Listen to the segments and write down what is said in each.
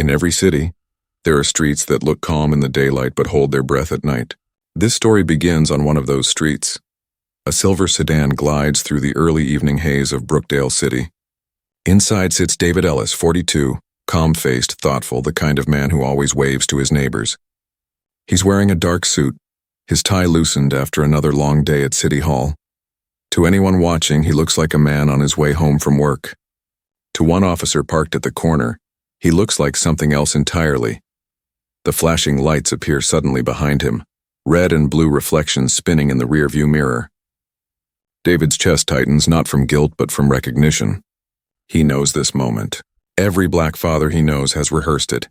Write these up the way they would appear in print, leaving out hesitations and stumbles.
In every city, there are streets that look calm in the daylight but hold their breath at night. This story begins on one of those streets. A silver sedan glides through the early evening haze of Brookdale City. Inside sits David Ellis, 42, calm-faced, thoughtful, the kind of man who always waves to his neighbors. He's wearing a dark suit, his tie loosened after another long day at City Hall. To anyone watching, he looks like a man on his way home from work. To one officer parked at the corner, he looks like something else entirely. The flashing lights appear suddenly behind him, red and blue reflections spinning in the rearview mirror. David's chest tightens, not from guilt but from recognition. He knows this moment. Every black father he knows has rehearsed it.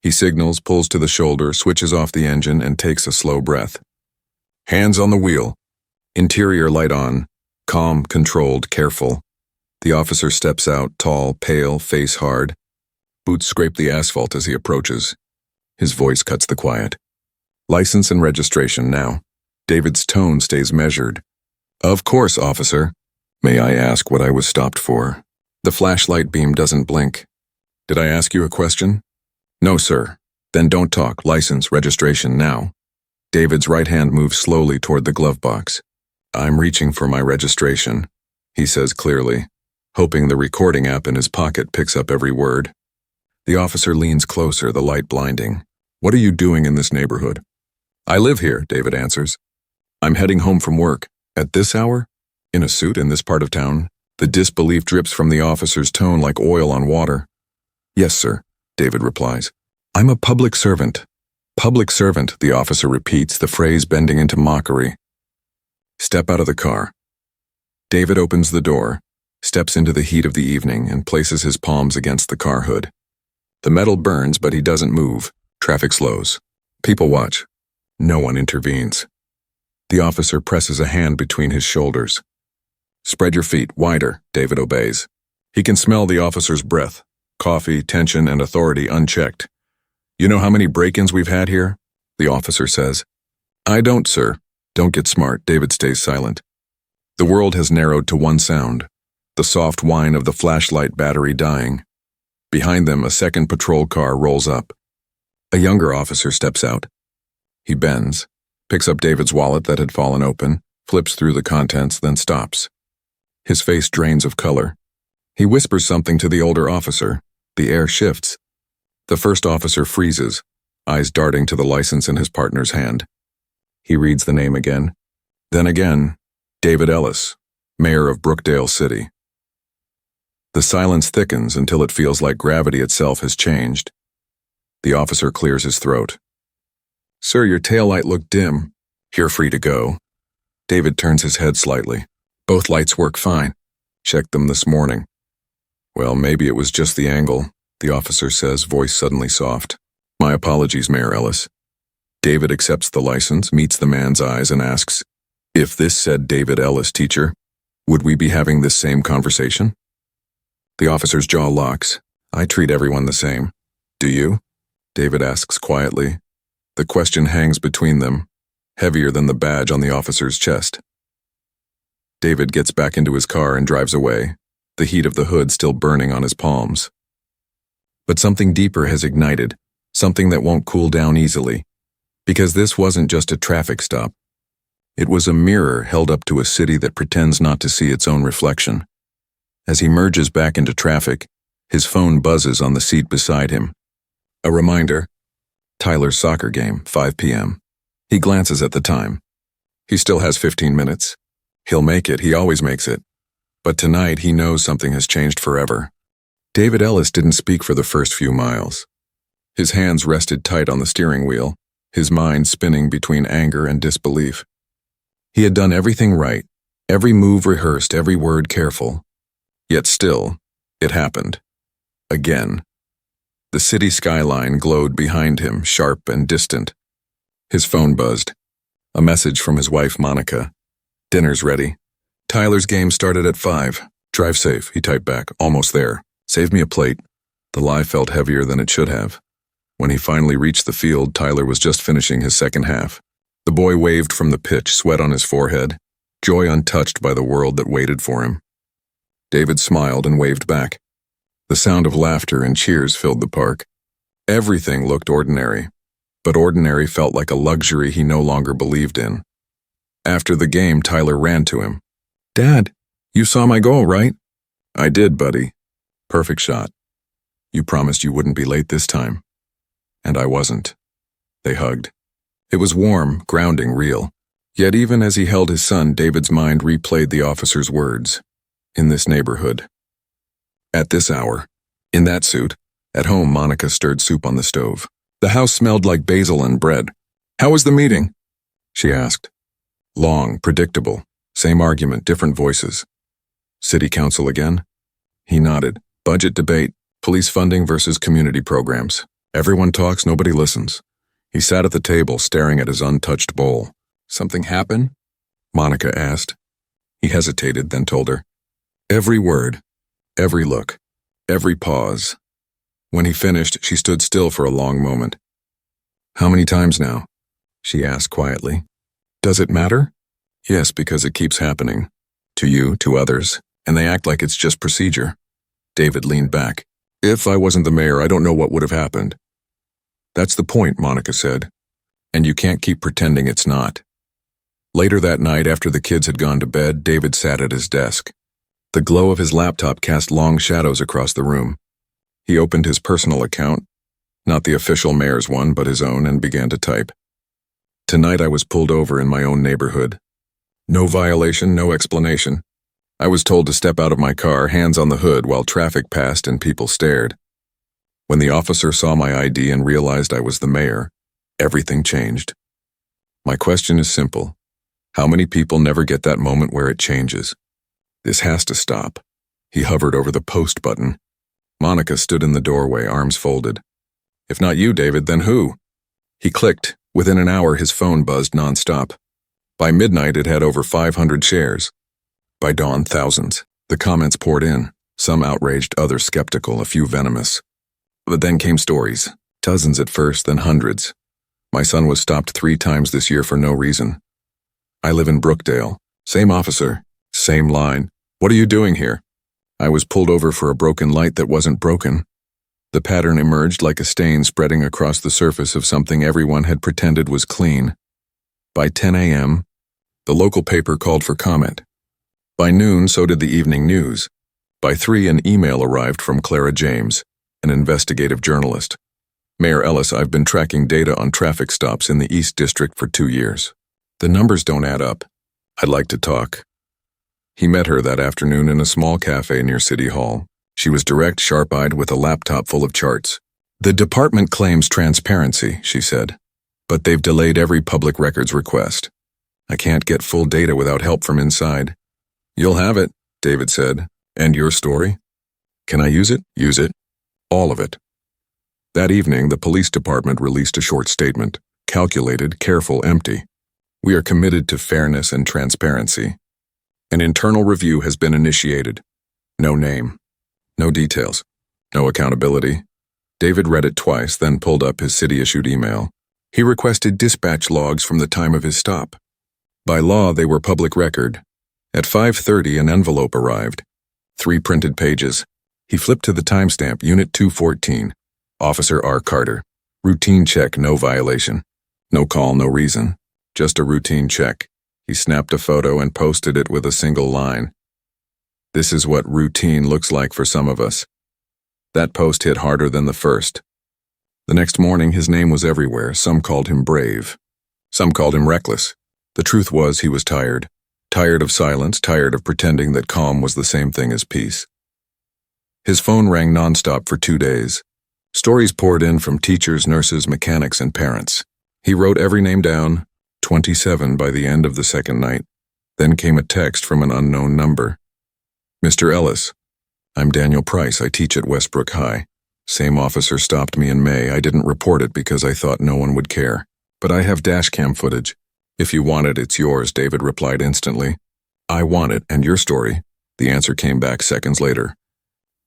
He signals, pulls to the shoulder, switches off the engine, and takes a slow breath. Hands on the wheel. Interior light on. Calm, controlled, careful. The officer steps out, tall, pale, face hard. Boots scrape the asphalt as he approaches. His voice cuts the quiet. License and registration now. David's tone stays measured. Of course, officer. May I ask what I was stopped for? The flashlight beam doesn't blink. Did I ask you a question? No, sir. Then don't talk. License, registration now. David's right hand moves slowly toward the glove box. I'm reaching for my registration, he says clearly, hoping the recording app in his pocket picks up every word. The officer leans closer, the light blinding. What are you doing in this neighborhood? I live here, David answers. I'm heading home from work. At this hour? In a suit in this part of town? The disbelief drips from the officer's tone like oil on water. Yes, sir, David replies. I'm a public servant. Public servant, the officer repeats, the phrase bending into mockery. Step out of the car. David opens the door, steps into the heat of the evening, and places his palms against the car hood. The metal burns, but he doesn't move. Traffic slows. People watch. No one intervenes. The officer presses a hand between his shoulders. Spread your feet, wider, David obeys. He can smell the officer's breath, coffee, tension, and authority unchecked. You know how many break-ins we've had here? The officer says. I don't, sir. Don't get smart, David stays silent. The world has narrowed to one sound, the soft whine of the flashlight battery dying. Behind them, a second patrol car rolls up. A younger officer steps out. He bends, picks up David's wallet that had fallen open, flips through the contents, then stops. His face drains of color. He whispers something to the older officer. The air shifts. The first officer freezes, eyes darting to the license in his partner's hand. He reads the name again. Then again, David Ellis, mayor of Brookdale City. The silence thickens until it feels like gravity itself has changed. The officer clears his throat. Sir, your taillight looked dim. You're free to go. David turns his head slightly. Both lights work fine. Checked them this morning. Well, maybe it was just the angle, the officer says, voice suddenly soft. My apologies, Mayor Ellis. David accepts the license, meets the man's eyes, and asks, if this said David Ellis, teacher, would we be having this same conversation? The officer's jaw locks. I treat everyone the same. Do you? David asks quietly. The question hangs between them, heavier than the badge on the officer's chest. David gets back into his car and drives away, the heat of the hood still burning on his palms. But something deeper has ignited, something that won't cool down easily, because this wasn't just a traffic stop. It was a mirror held up to a city that pretends not to see its own reflection. As he merges back into traffic, his phone buzzes on the seat beside him. A reminder. Tyler's soccer game, 5 p.m. He glances at the time. He still has 15 minutes. He'll make it, he always makes it. But tonight he knows something has changed forever. David Ellis didn't speak for the first few miles. His hands rested tight on the steering wheel, his mind spinning between anger and disbelief. He had done everything right, every move rehearsed, every word careful. Yet still, it happened. Again. The city skyline glowed behind him, sharp and distant. His phone buzzed. A message from his wife, Monica. Dinner's ready. Tyler's game started at 5. Drive safe, he typed back. Almost there. Save me a plate. The lie felt heavier than it should have. When he finally reached the field, Tyler was just finishing his second half. The boy waved from the pitch, sweat on his forehead, joy untouched by the world that waited for him. David smiled and waved back. The sound of laughter and cheers filled the park. Everything looked ordinary, but ordinary felt like a luxury he no longer believed in. After the game, Tyler ran to him. "Dad, you saw my goal, right?" "I did, buddy. Perfect shot. You promised you wouldn't be late this time." And I wasn't. They hugged. It was warm, grounding, real. Yet even as he held his son, David's mind replayed the officer's words. In this neighborhood. At this hour. In that suit. At home, Monica stirred soup on the stove. The house smelled like basil and bread. "How was the meeting?" she asked. Long, predictable. Same argument, different voices. "City council again?" He nodded. "Budget debate. Police funding versus community programs. Everyone talks, nobody listens." He sat at the table, staring at his untouched bowl. "Something happen?" Monica asked. He hesitated, then told her. Every word, every look, every pause. When he finished, she stood still for a long moment. "How many times now?" she asked quietly. "Does it matter?" "Yes, because it keeps happening. To you, to others, and they act like it's just procedure." David leaned back. "If I wasn't the mayor, I don't know what would have happened." "That's the point," Monica said. "And you can't keep pretending it's not." Later that night, after the kids had gone to bed, David sat at his desk. The glow of his laptop cast long shadows across the room. He opened his personal account, not the official mayor's one, but his own, and began to type. "Tonight I was pulled over in my own neighborhood. No violation, no explanation. I was told to step out of my car, hands on the hood, while traffic passed and people stared. When the officer saw my ID and realized I was the mayor, everything changed. My question is simple. How many people never get that moment where it changes? This has to stop." He hovered over the post button. Monica stood in the doorway, arms folded. "If not you, David, then who?" He clicked. Within an hour, his phone buzzed nonstop. By midnight, it had over 500 shares. By dawn, thousands. The comments poured in, some outraged, others skeptical, a few venomous. But then came stories. Dozens at first, then hundreds. "My son was stopped 3 times this year for no reason. I live in Brookdale. Same officer. Same line. What are you doing here? I was pulled over for a broken light that wasn't broken." The pattern emerged like a stain spreading across the surface of something everyone had pretended was clean. By 10 a.m., the local paper called for comment. By noon, so did the evening news. By 3, an email arrived from Clara James, an investigative journalist. "Mayor Ellis, I've been tracking data on traffic stops in the East District for 2 years. The numbers don't add up. I'd like to talk." He met her that afternoon in a small cafe near City Hall. She was direct, sharp-eyed, with a laptop full of charts. "The department claims transparency," she said, "but they've delayed every public records request. I can't get full data without help from inside." "You'll have it," David said. "And your story?" "Can I use it?" "Use it. All of it." That evening, the police department released a short statement. Calculated, careful, empty. "We are committed to fairness and transparency. An internal review has been initiated. No name. No details. No accountability." David read it twice, then pulled up his city-issued email. He requested dispatch logs from the time of his stop. By law, they were public record. At 5:30, an envelope arrived. 3 printed pages. He flipped to the timestamp, Unit 214. Officer R. Carter. Routine check, no violation. No call, no reason. Just a routine check. He snapped a photo and posted it with a single line. "This is what routine looks like for some of us." That post hit harder than the first. The next morning, his name was everywhere. Some called him brave. Some called him reckless. The truth was he was tired. Tired of silence, tired of pretending that calm was the same thing as peace. His phone rang nonstop for 2 days. Stories poured in from teachers, nurses, mechanics, and parents. He wrote every name down, 27 by the end of the second night. Then came a text from an unknown number. "Mr. Ellis, I'm Daniel Price. I teach at Westbrook High. Same officer stopped me in May. I didn't report it because I thought no one would care. But I have dashcam footage. If you want it, it's yours," David replied instantly. "I want it, and your story." The answer came back seconds later.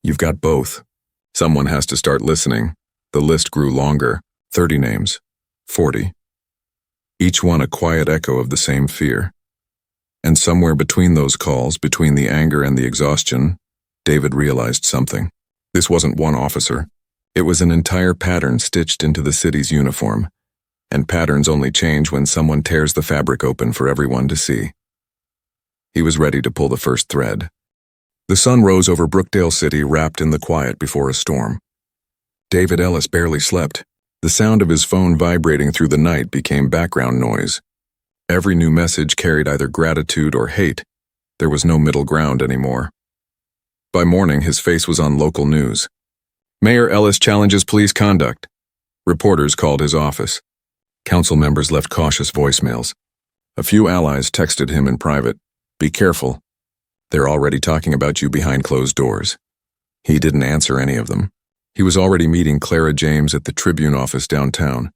"You've got both. Someone has to start listening." The list grew longer. 30 names. 40. Each one a quiet echo of the same fear. And somewhere between those calls, between the anger and the exhaustion, David realized something. This wasn't one officer. It was an entire pattern stitched into the city's uniform, and patterns only change when someone tears the fabric open for everyone to see. He was ready to pull the first thread. The sun rose over Brookdale City, wrapped in the quiet before a storm. David Ellis barely slept. The sound of his phone vibrating through the night became background noise. Every new message carried either gratitude or hate. There was no middle ground anymore. By morning, his face was on local news. Mayor Ellis challenges police conduct. Reporters called his office. Council members left cautious voicemails. A few allies texted him in private. Be careful. They're already talking about you behind closed doors. He didn't answer any of them. He was already meeting Clara James at the Tribune office downtown.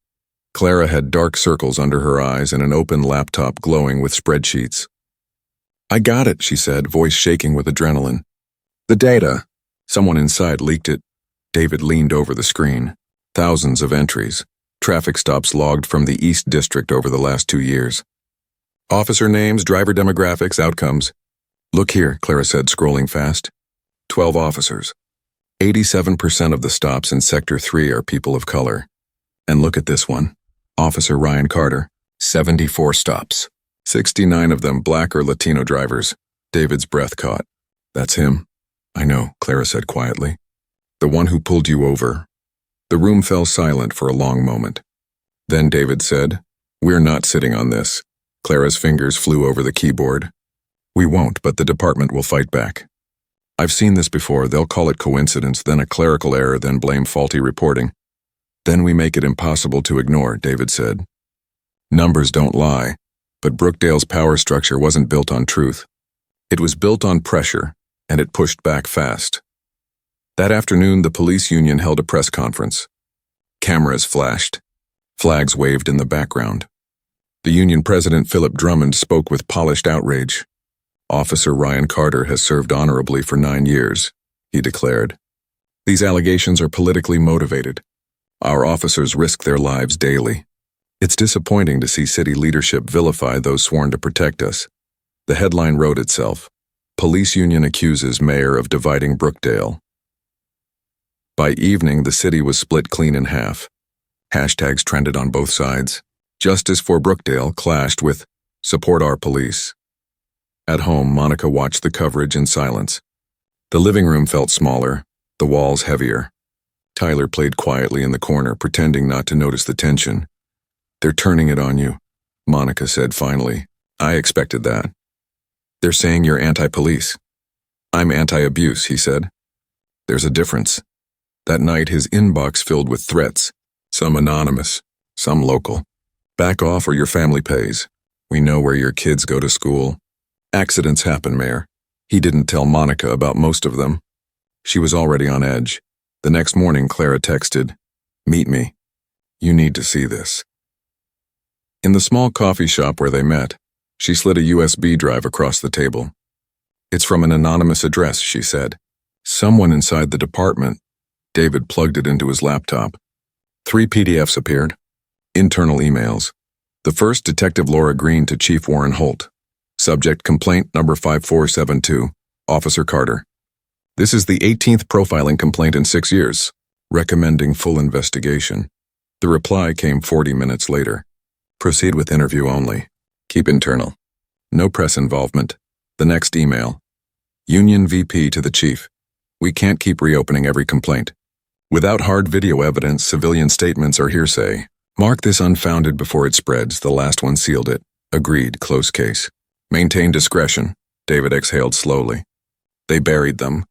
Clara had dark circles under her eyes and an open laptop glowing with spreadsheets. I got it, she said, voice shaking with adrenaline. The data. Someone inside leaked it. David leaned over the screen. Thousands of entries. Traffic stops logged from the East District over the last 2 years. Officer names, driver demographics, outcomes. Look here, Clara said, scrolling fast. 12 officers. 87% of the stops in Sector 3 are people of color. And look at this one. Officer Ryan Carter. 74 stops. 69 of them Black or Latino drivers. David's breath caught. That's him. I know, Clara said quietly. The one who pulled you over. The room fell silent for a long moment. Then David said, We're not sitting on this. Clara's fingers flew over the keyboard. We won't, but the department will fight back. I've seen this before. They'll call it coincidence, then a clerical error, then blame faulty reporting. Then we make it impossible to ignore, David said. Numbers don't lie, but Brookdale's power structure wasn't built on truth. It was built on pressure, and it pushed back fast. That afternoon, the police union held a press conference. Cameras flashed. Flags waved in the background. The union president, Philip Drummond, spoke with polished outrage. Officer Ryan Carter has served honorably for 9 years, he declared. These allegations are politically motivated. Our officers risk their lives daily. It's disappointing to see city leadership vilify those sworn to protect us. The headline wrote itself. Police union accuses mayor of dividing Brookdale. By evening, the city was split clean in half. Hashtags trended on both sides. Justice for Brookdale clashed with Support Our Police. At home, Monica watched the coverage in silence. The living room felt smaller, the walls heavier. Tyler played quietly in the corner, pretending not to notice the tension. They're turning it on you, Monica said finally. I expected that. They're saying you're anti-police. I'm anti-abuse, he said. There's a difference. That night, his inbox filled with threats, some anonymous, some local. Back off or your family pays. We know where your kids go to school. Accidents happen, Mayor. He didn't tell Monica about most of them. She was already on edge. The next morning, Clara texted, Meet me. You need to see this. In the small coffee shop where they met, she slid a USB drive across the table. It's from an anonymous address, she said. Someone inside the department. David plugged it into his laptop. 3 PDFs appeared. Internal emails. The first, Detective Laura Green to Chief Warren Holt. Subject, complaint number 5472, Officer Carter. This is the 18th profiling complaint in 6 years, recommending full investigation. The reply came 40 minutes later. Proceed with interview only. Keep internal. No press involvement. The next email. Union VP to the Chief. We can't keep reopening every complaint. Without hard video evidence, civilian statements are hearsay. Mark this unfounded before it spreads. The last one sealed it. Agreed, close case. Maintain discretion. David exhaled slowly. They buried them.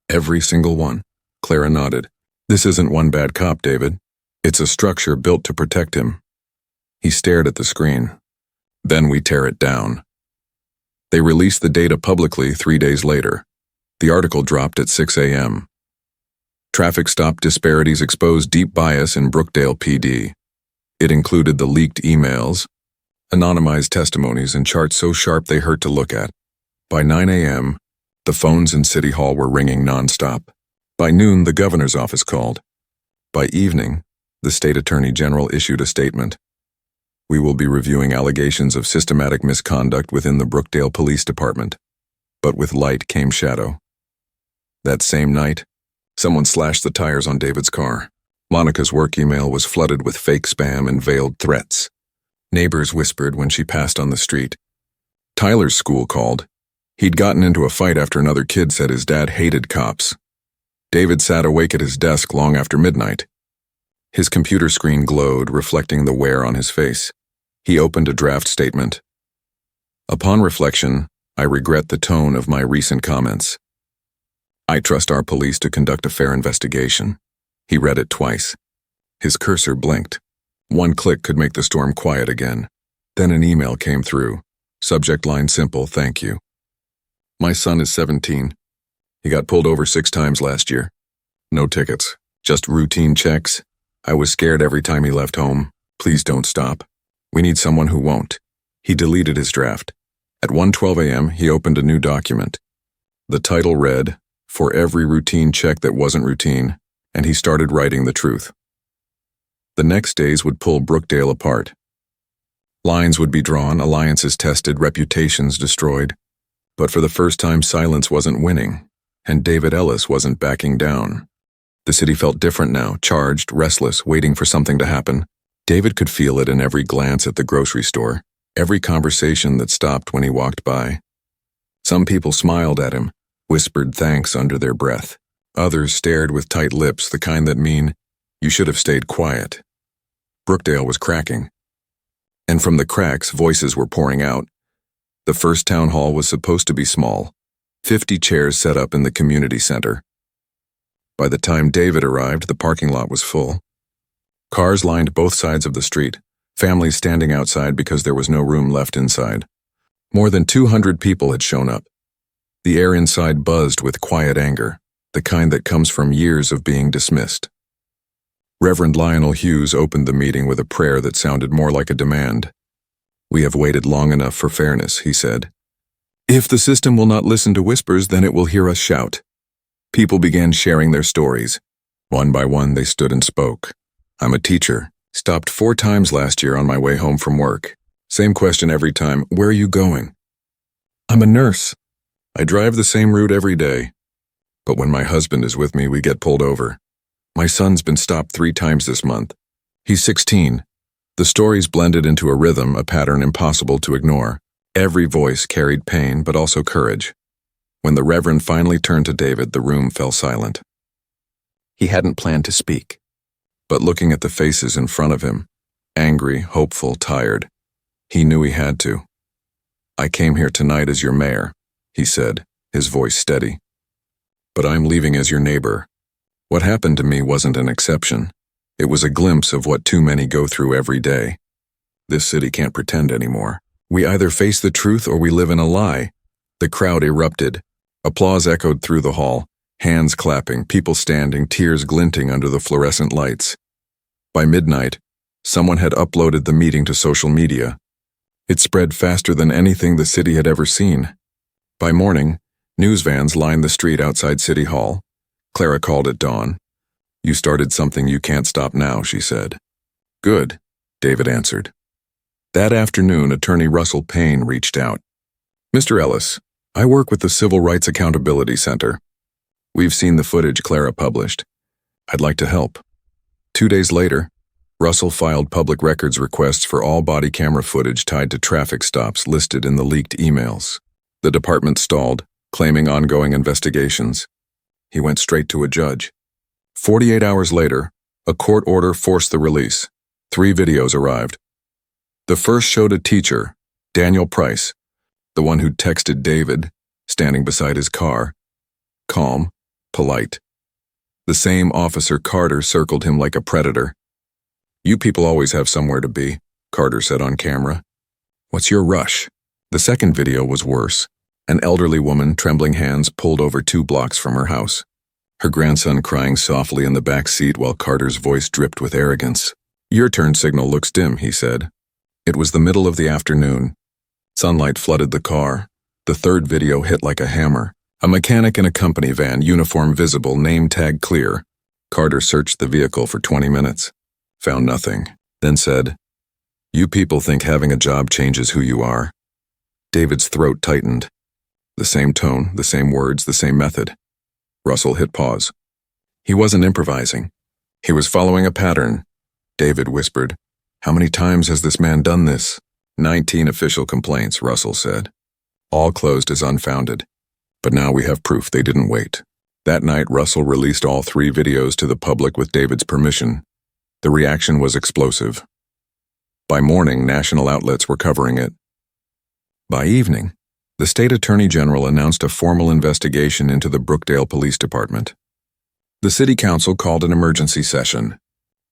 Every single one. Clara nodded. This isn't one bad cop, David. It's a structure built to protect him. He stared at the screen. Then we tear it down. They released the data publicly 3 days later. The article dropped at 6 a.m. Traffic stop disparities exposed deep bias in Brookdale PD. It included the leaked emails, anonymized testimonies, and charts so sharp they hurt to look at. By 9 a.m., the phones in City Hall were ringing nonstop. By noon, the governor's office called. By evening, the state attorney general issued a statement. We will be reviewing allegations of systematic misconduct within the Brookdale Police Department. But with light came shadow. That same night, Someone slashed the tires on David's car. Monica's work email was flooded with fake spam and veiled threats. Neighbors whispered when she passed on the street. Tyler's school called. He'd gotten into a fight after another kid said his dad hated cops. David sat awake at his desk long after midnight. His computer screen glowed, reflecting the wear on his face. He opened a draft statement. Upon reflection, I regret the tone of my recent comments. I trust our police to conduct a fair investigation. He read it twice. His cursor blinked. One click could make the storm quiet again. Then an email came through. Subject line simple, thank you. My son is 17. He got pulled over 6 times last year. No tickets, just routine checks. I was scared every time he left home. Please don't stop. We need someone who won't. He deleted his draft. At 1:12 a.m., he opened a new document. The title read, For Every Routine Check That Wasn't Routine, and he started writing the truth. The next days would pull Brookdale apart. Lines would be drawn, alliances tested, reputations destroyed. But for the first time, silence wasn't winning, and David Ellis wasn't backing down. The city felt different now, charged, restless, waiting for something to happen. David could feel it in every glance at the grocery store, every conversation that stopped when he walked by. Some people smiled at him, whispered thanks under their breath. Others stared with tight lips, the kind that mean, you should have stayed quiet. Brookdale was cracking. And from the cracks, voices were pouring out. The first town hall was supposed to be small, 50 chairs set up in the community center. By the time David arrived, the parking lot was full. Cars lined both sides of the street, families standing outside because there was no room left inside. More than 200 people had shown up. The air inside buzzed with quiet anger, the kind that comes from years of being dismissed. Reverend Lionel Hughes opened the meeting with a prayer that sounded more like a demand. We have waited long enough for fairness, he said. If the system will not listen to whispers, then it will hear us shout. People began sharing their stories. One by one, they stood and spoke. I'm a teacher. Stopped 4 times last year on my way home from work. Same question every time, where are you going? I'm a nurse. I drive the same route every day. But when my husband is with me, we get pulled over. My son's been stopped 3 times this month. He's 16. The stories blended into a rhythm, a pattern impossible to ignore. Every voice carried pain, but also courage. When the Reverend finally turned to David, the room fell silent. He hadn't planned to speak, but looking at the faces in front of him, angry, hopeful, tired, he knew he had to. I came here tonight as your mayor, he said, his voice steady. But I'm leaving as your neighbor. What happened to me wasn't an exception. It was a glimpse of what too many go through every day. This city can't pretend anymore. We either face the truth or we live in a lie. The crowd erupted. Applause echoed through the hall, hands clapping, people standing, tears glinting under the fluorescent lights. By midnight, someone had uploaded the meeting to social media. It spread faster than anything the city had ever seen. By morning, news vans lined the street outside City Hall. Clara called at dawn. You started something you can't stop now, she said. Good, David answered. That afternoon, attorney Russell Payne reached out. Mr. Ellis, I work with the Civil Rights Accountability Center. We've seen the footage Clara published. I'd like to help. 2 days later, Russell filed public records requests for all body camera footage tied to traffic stops listed in the leaked emails. The department stalled, claiming ongoing investigations. He went straight to a judge. 48 hours later, a court order forced the release. 3 videos arrived. The first showed a teacher, Daniel Price, the one who'd texted David, standing beside his car, calm, polite. The same officer Carter circled him like a predator. You people always have somewhere to be, Carter said on camera. What's your rush? The second video was worse. An elderly woman, trembling hands, pulled over 2 blocks from her house. Her grandson crying softly in the back seat while Carter's voice dripped with arrogance. Your turn signal looks dim, he said. It was the middle of the afternoon. Sunlight flooded the car. The third video hit like a hammer. A mechanic in a company van, uniform visible, name tag clear. Carter searched the vehicle for 20 minutes. Found nothing. Then said, You people think having a job changes who you are. David's throat tightened. The same tone, the same words, the same method. Russell hit pause. He wasn't improvising. He was following a pattern. David whispered, "How many times has this man done this?" 19 official complaints, Russell said. All closed as unfounded. But now we have proof they didn't wait. That night, Russell released all 3 videos to the public with David's permission. The reaction was explosive. By morning, national outlets were covering it. By evening, the state attorney general announced a formal investigation into the Brookdale Police Department. The city council called an emergency session.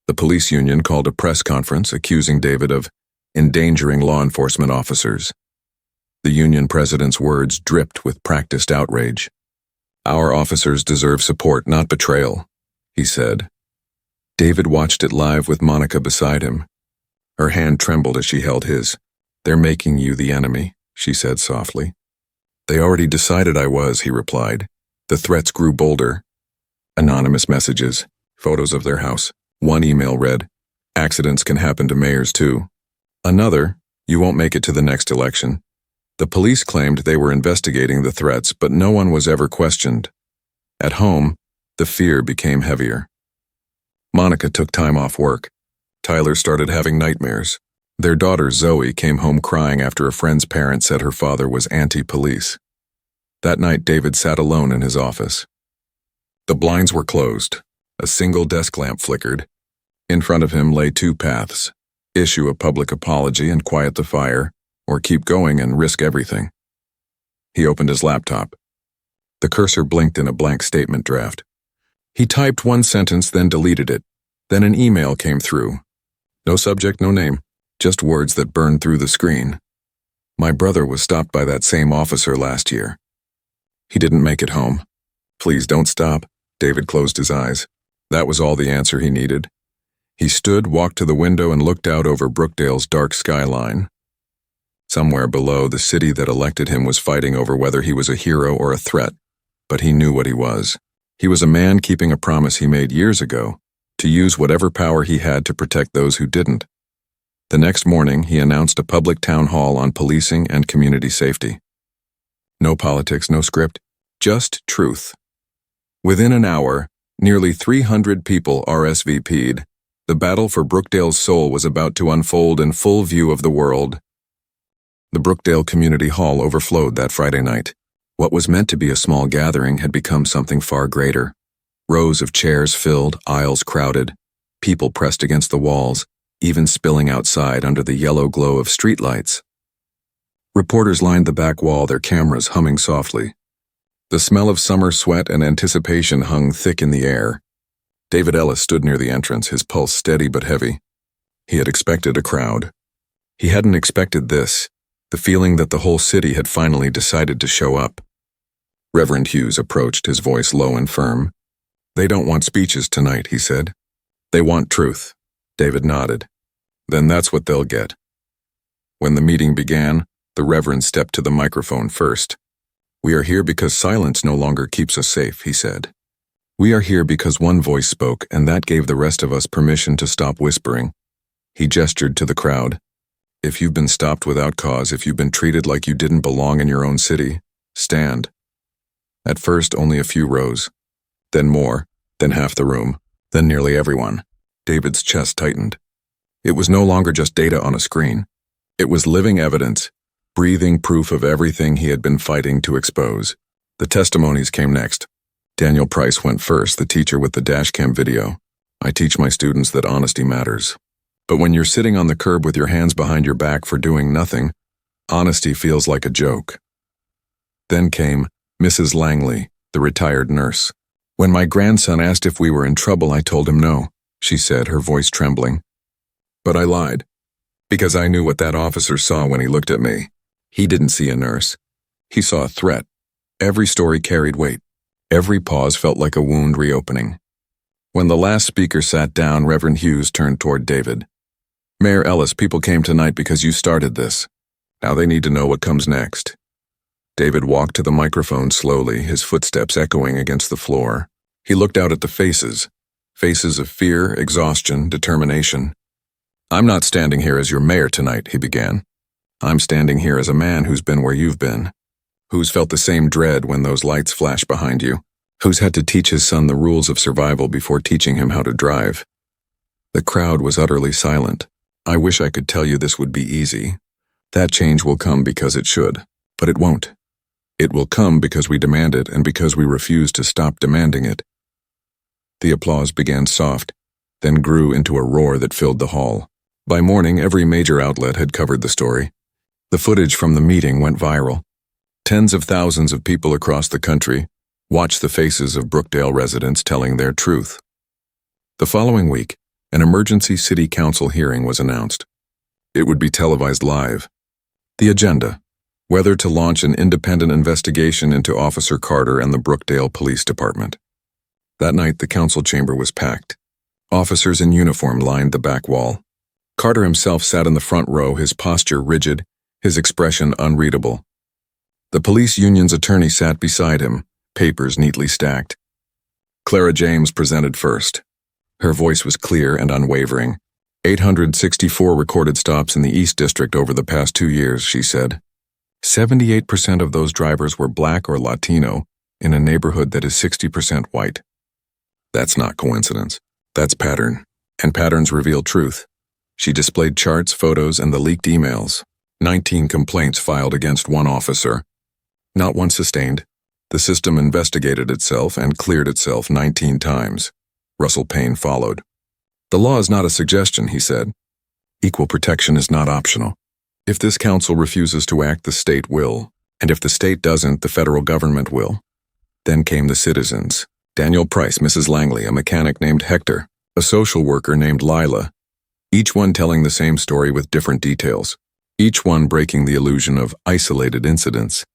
The police union called a press conference accusing David of endangering law enforcement officers. The union president's words dripped with practiced outrage. "Our officers deserve support, not betrayal," he said. David watched it live with Monica beside him. Her hand trembled as she held his. "They're making you the enemy," she said softly. "They already decided I was," he replied. The threats grew bolder. Anonymous messages, photos of their house. One email read, "Accidents can happen to mayors too." Another, "You won't make it to the next election." The police claimed they were investigating the threats, but no one was ever questioned. At home, the fear became heavier. Monica took time off work. Tyler started having nightmares. Their daughter Zoe came home crying after a friend's parent said her father was anti-police. That night, David sat alone in his office. The blinds were closed. A single desk lamp flickered. In front of him lay 2 paths: issue a public apology and quiet the fire, or keep going and risk everything. He opened his laptop. The cursor blinked in a blank statement draft. He typed 1 sentence, then deleted it. Then an email came through. No subject, no name, just words that burned through the screen. "My brother was stopped by that same officer last year. He didn't make it home. Please don't stop." David closed his eyes. That was all the answer he needed. He stood, walked to the window, and looked out over Brookdale's dark skyline. Somewhere below, the city that elected him was fighting over whether he was a hero or a threat, but he knew what he was. He was a man keeping a promise he made years ago, to use whatever power he had to protect those who didn't. The next morning, he announced a public town hall on policing and community safety. No politics, no script, just truth. Within an hour, nearly 300 people RSVP'd. The battle for Brookdale's soul was about to unfold in full view of the world. The Brookdale Community Hall overflowed that Friday night. What was meant to be a small gathering had become something far greater. Rows of chairs filled, aisles crowded, people pressed against the walls, even spilling outside under the yellow glow of streetlights. Reporters lined the back wall, their cameras humming softly. The smell of summer sweat and anticipation hung thick in the air. David Ellis stood near the entrance, his pulse steady but heavy. He had expected a crowd. He hadn't expected this, the feeling that the whole city had finally decided to show up. Reverend Hughes approached, his voice low and firm. "They don't want speeches tonight," he said. "They want truth." David nodded. "Then that's what they'll get." When the meeting began, the Reverend stepped to the microphone first. "We are here because silence no longer keeps us safe," he said. "We are here because one voice spoke, and that gave the rest of us permission to stop whispering." He gestured to the crowd. "If you've been stopped without cause, if you've been treated like you didn't belong in your own city, stand." At first, only a few rose. Then more, then half the room, then nearly everyone. David's chest tightened. It was no longer just data on a screen. It was living evidence, breathing proof of everything he had been fighting to expose. The testimonies came next. Daniel Price went first, the teacher with the dashcam video. "I teach my students that honesty matters. But when you're sitting on the curb with your hands behind your back for doing nothing, honesty feels like a joke." Then came Mrs. Langley, the retired nurse. "When my grandson asked if we were in trouble, I told him no," she said, her voice trembling. "But I lied, because I knew what that officer saw when he looked at me. He didn't see a nurse. He saw a threat. Every story carried weight. Every pause felt like a wound reopening." When the last speaker sat down, Reverend Hughes turned toward David. "Mayor Ellis, people came tonight because you started this. Now they need to know what comes next." David walked to the microphone slowly, his footsteps echoing against the floor. He looked out at the faces of fear, exhaustion, determination. "I'm not standing here as your mayor tonight," he began. "I'm standing here as a man who's been where you've been, who's felt the same dread when those lights flash behind you, Who's had to teach his son the rules of survival before teaching him how to drive? The crowd was utterly silent. I wish I could tell you this would be easy. That change will come because it should, but it won't. It will come because we demand it and because we refuse to stop demanding it. The applause began soft, then grew into a roar that filled the hall. By morning, every major outlet had covered the story. The footage from the meeting went viral. Tens of thousands of people across the country watched the faces of Brookdale residents telling their truth. The following week, an emergency city council hearing was announced. It would be televised live. The agenda: whether to launch an independent investigation into Officer Carter and the Brookdale Police Department. That night, the council chamber was packed. Officers in uniform lined the back wall. Carter himself sat in the front row, his posture rigid, his expression unreadable. The police union's attorney sat beside him, papers neatly stacked. Clara James presented first. Her voice was clear and unwavering. 864 recorded stops in the East District over the past 2 years, she said. 78% of those drivers were Black or Latino in a neighborhood that is 60% white. That's not coincidence. That's pattern. And patterns reveal truth. She displayed charts, photos, and the leaked emails. 19 complaints filed against one officer. Not one sustained. The system investigated itself and cleared itself 19 times. Russell Payne followed. The law is not a suggestion, he said. Equal protection is not optional. If this council refuses to act, the state will. And if the state doesn't, the federal government will. Then came the citizens. Daniel Price, Mrs. Langley, a mechanic named Hector, a social worker named Lila. Each one telling the same story with different details. Each one breaking the illusion of isolated incidents.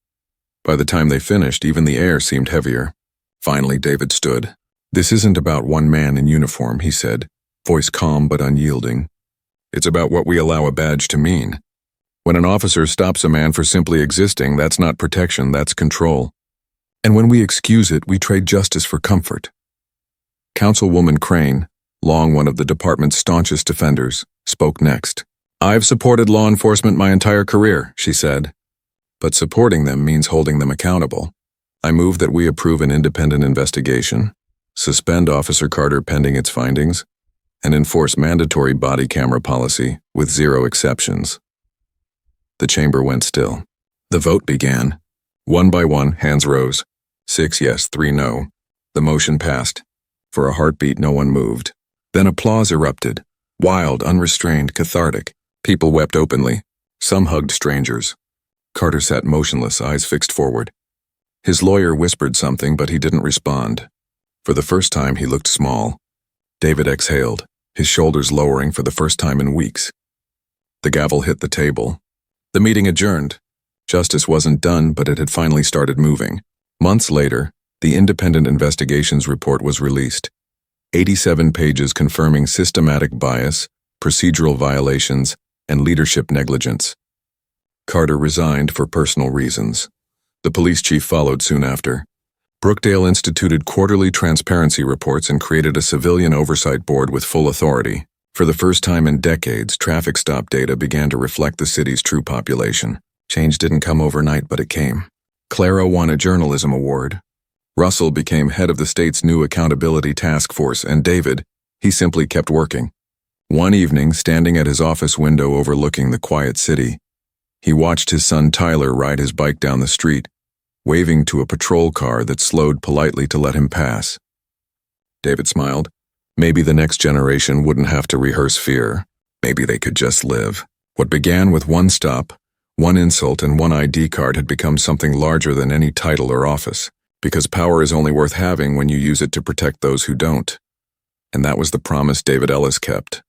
By the time they finished, even the air seemed heavier. Finally, David stood. This isn't about one man in uniform, he said, voice calm but unyielding. It's about what we allow a badge to mean. When an officer stops a man for simply existing, that's not protection, that's control. And when we excuse it, we trade justice for comfort. Councilwoman Crane, long one of the department's staunchest defenders, spoke next. I've supported law enforcement my entire career, she said. But supporting them means holding them accountable. I move that we approve an independent investigation, suspend Officer Carter pending its findings, and enforce mandatory body camera policy with 0 exceptions. The chamber went still. The vote began. One by one, hands rose. 6 yes, 3 no. The motion passed. For a heartbeat, no one moved. Then applause erupted. Wild, unrestrained, cathartic. People wept openly. Some hugged strangers. Carter sat motionless, eyes fixed forward. His lawyer whispered something, but he didn't respond. For the first time, he looked small. David exhaled, his shoulders lowering for the first time in weeks. The gavel hit the table. The meeting adjourned. Justice wasn't done, but it had finally started moving. Months later, the independent investigations report was released. 87 pages confirming systematic bias, procedural violations, and leadership negligence. Carter resigned for personal reasons. The police chief followed soon after. Brookdale instituted quarterly transparency reports and created a civilian oversight board with full authority. For the first time in decades, traffic stop data began to reflect the city's true population. Change didn't come overnight, but it came. Clara won a journalism award. Russell became head of the state's new accountability task force, and David, he simply kept working. One evening, standing at his office window overlooking the quiet city, he watched his son Tyler ride his bike down the street, waving to a patrol car that slowed politely to let him pass. David smiled. Maybe the next generation wouldn't have to rehearse fear. Maybe they could just live. What began with one stop, one insult, and one ID card had become something larger than any title or office, because power is only worth having when you use it to protect those who don't. And that was the promise David Ellis kept.